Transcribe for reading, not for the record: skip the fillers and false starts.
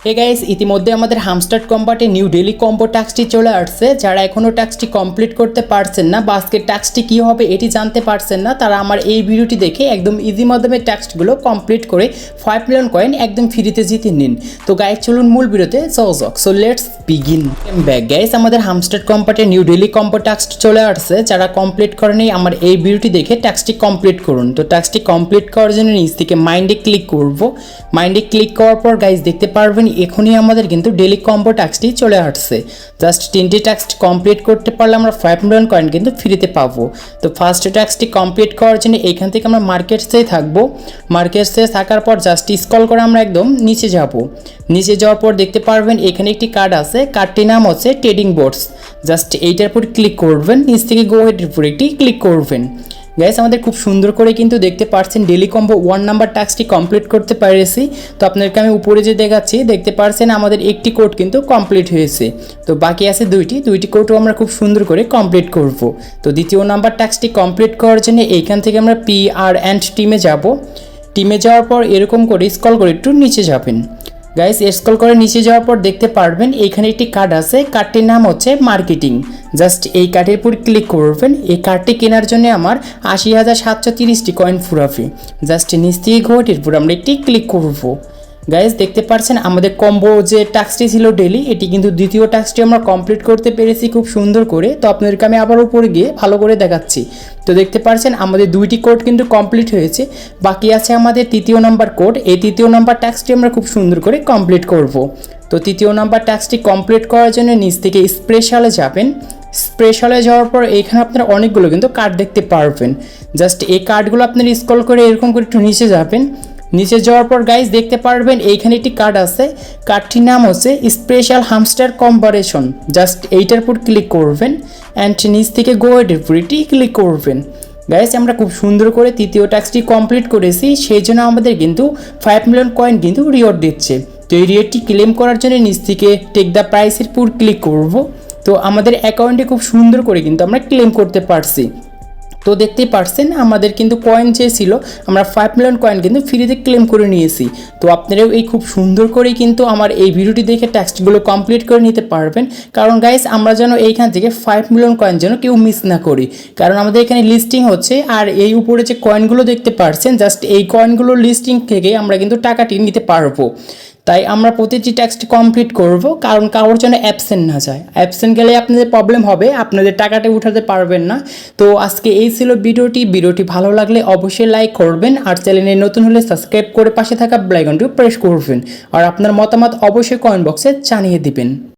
Hey guys, ইতিমধ্যে আমাদের hamster কম্বাটে নিউ ডেইলি কম্বো টাস্কটি চলে আসছে। যারা এখনও টাস্কটি কমপ্লিট করতে পারছেন না বা আজকের টাস্কটি কী হবে এটি জানতে পারছেন না, তারা আমার এই ভিডিওটি দেখে একদম ইজি মাধ্যমে টাস্কগুলো কমপ্লিট করে 5 মিলিয়ন কয়েন একদম ফ্রিতে জিতে নিন। তো গাইস চলুন মূল ভিডিওতে যাক। So let's begin back guys. আমাদের হামস্টার কম্বাটে নিউ ডেইলি কম্বো টাস্ক চলে আসছে। যারা কমপ্লিট করেনি আমার এই ভিডিওটি দেখে টাস্কটি কমপ্লিট করুন। তো টাস্কটি কমপ্লিট করার জন্য নিচ থেকে মাইন্ডে ক্লিক করব। মাইন্ডে ক্লিক করার পর গাইস দেখতে পারবেন এখনই আমাদের কিন্তু ডেইলি কম্বো টাস্কটি চলে আসছে। জাস্ট 3টি টাস্ক কমপ্লিট করতে পারলে আমরা 5 মিলিয়ন কয়েন কিন্তু ফ্রিতে পাবো। তো ফার্স্ট টাস্কটি কমপ্লিট করার জন্য এইখান থেকে আমরা মার্কেটসে থাকবো। মার্কেটসে থাকার পর জাস্ট স্ক্রল করে আমরা একদম নিচে যাব। নিচে যাওয়ার পর দেখতে পারবেন এখানে একটি কার্ড আছে। কার্ডটির নাম হচ্ছে ট্রেডিং বোর্ডস। জাস্ট এইটার উপর ক্লিক করবেন, নিচ থেকে গো হেডের উপর একটি ক্লিক করবেন। গাইস আমাদের খুব সুন্দর করে কিন্তু দেখতে পাচ্ছেন ডেইলি কম্বো 1 নাম্বার টাস্কটি কমপ্লিট করতে পেরেছি। তো আপনাদেরকে আমি উপরে যে দেখাচ্ছি দেখতে পাচ্ছেন আমাদের একটি কোড কিন্তু কমপ্লিট হয়েছে। তো বাকি আছে দুইটি কোডও আমরা খুব সুন্দর করে কমপ্লিট করব। তো দ্বিতীয় নাম্বার টাস্কটি কমপ্লিট করার জন্য এইখান থেকে আমরা PR&T টিমে যাব। টিমে যাওয়ার পর এরকম করে স্ক্রল করে একটু নিচে যাবেন। গাইস স্ক্রল করে নিচে যাওয়ার পর দেখতে পারবেন এখানে একটি কার্ড আছে। কার্ডটির নাম হচ্ছে মার্কেটিং। জাস্ট এই কার্ডের উপর ক্লিক করবেন। এই কার্ডটি কেনার জন্য আমার 80,730টি কয়েন ফুরাবে। জাস্ট নিচ থেকে ঘটির উপর আমরা একটি ক্লিক করব। গাইস দেখতে পাচ্ছেন আমাদের কম্বো যে টাস্কটি ছিল ডেইলি, এটি কিন্তু দ্বিতীয় টাস্কটি আমরা কমপ্লিট করতে পেরেছি খুব সুন্দর করে। তো আপনাদেরকে আমি আবার উপরে গিয়ে ভালো করে দেখাচ্ছি। তো দেখতে পাচ্ছেন আমাদের 2টি কোড কিন্তু কমপ্লিট হয়েছে। বাকি আছে আমাদের তৃতীয় নাম্বার কোড। এই তৃতীয় নাম্বার টাস্কটি আমরা খুব সুন্দর করে কমপ্লিট করব। তো তৃতীয় নাম্বার টাস্কটি কমপ্লিট করার জন্য নিচ থেকে স্পেশালে যাবেন। স্পেশালে যাওয়ার পর এখানে আপনারা অনেকগুলো কিন্তু কার্ড দেখতে পারবেন। জাস্ট এই কার্ডগুলো আপনারা স্ক্রল করে এরকম করে একটু নিচে যাবেন। নিচে যাওয়ার পর গাইস দেখতে পারবেন এইখানে একটি কার্ড আছে। কার্ডটির নাম হচ্ছে স্পেশাল হামস্টার কম্বারেশন। জাস্ট এইটার উপর ক্লিক করবেন অ্যান্ড নিচ থেকে গো হেডের উপর এটি ক্লিক করবেন। গাইস আমরা খুব সুন্দর করে তৃতীয় টাস্কটি কমপ্লিট করেছি, সেই জন্য আমাদের কিন্তু 5 মিলিয়ন কয়েন কিন্তু রিওয়ার্ড দিচ্ছে। তো এই রিওয়ার্ডটি ক্লেম করার জন্য নিচ থেকে টেক দ্য প্রাইসের উপর ক্লিক করব। তো আমাদের অ্যাকাউন্টে খুব সুন্দর করে কিন্তু আমরা ক্লেম করতে পারছি। তো দেখতেই পারছেন আমাদের কিন্তু কয়েন যে ছিল আমরা 5 মিলিয়ন কয়েন কিন্তু ফ্রিতে ক্লেম করে নিয়েছি। তো আপনারাও এই খুব সুন্দর করেই কিন্তু আমার এই ভিডিওটি দেখে টাস্কগুলো কমপ্লিট করে নিতে পারবেন। কারণ গাইস আমরা যেন এইখান থেকে 5 মিলিয়ন কয়েন যেন কেউ মিস না করি। কারণ আমাদের এখানে লিস্টিং হচ্ছে আর এই উপরে যে কয়েনগুলো দেখতে পারছেন জাস্ট এই কয়েনগুলোর লিস্টিং থেকে আমরা কিন্তু টাকাটি নিতে পারবো। তাই আমরা প্রতিটি টাস্কটি কমপ্লিট করব, কারণ কারোর জন্য অ্যাবসেন্ট না যায়। অ্যাবসেন্ট গেলে আপনাদের প্রবলেম হবে, আপনাদের টাকাটা উঠাতে পারবেন না। তো আজকে এই ছিল ভিডিওটি ভালো লাগলে অবশ্যই লাইক করবেন আর চ্যানেলে নতুন হলে সাবস্ক্রাইব করে পাশে থাকা বেল আইকনটি প্রেস করবেন আর আপনার মতামত অবশ্যই কমেন্ট বক্সে জানিয়ে দিবেন।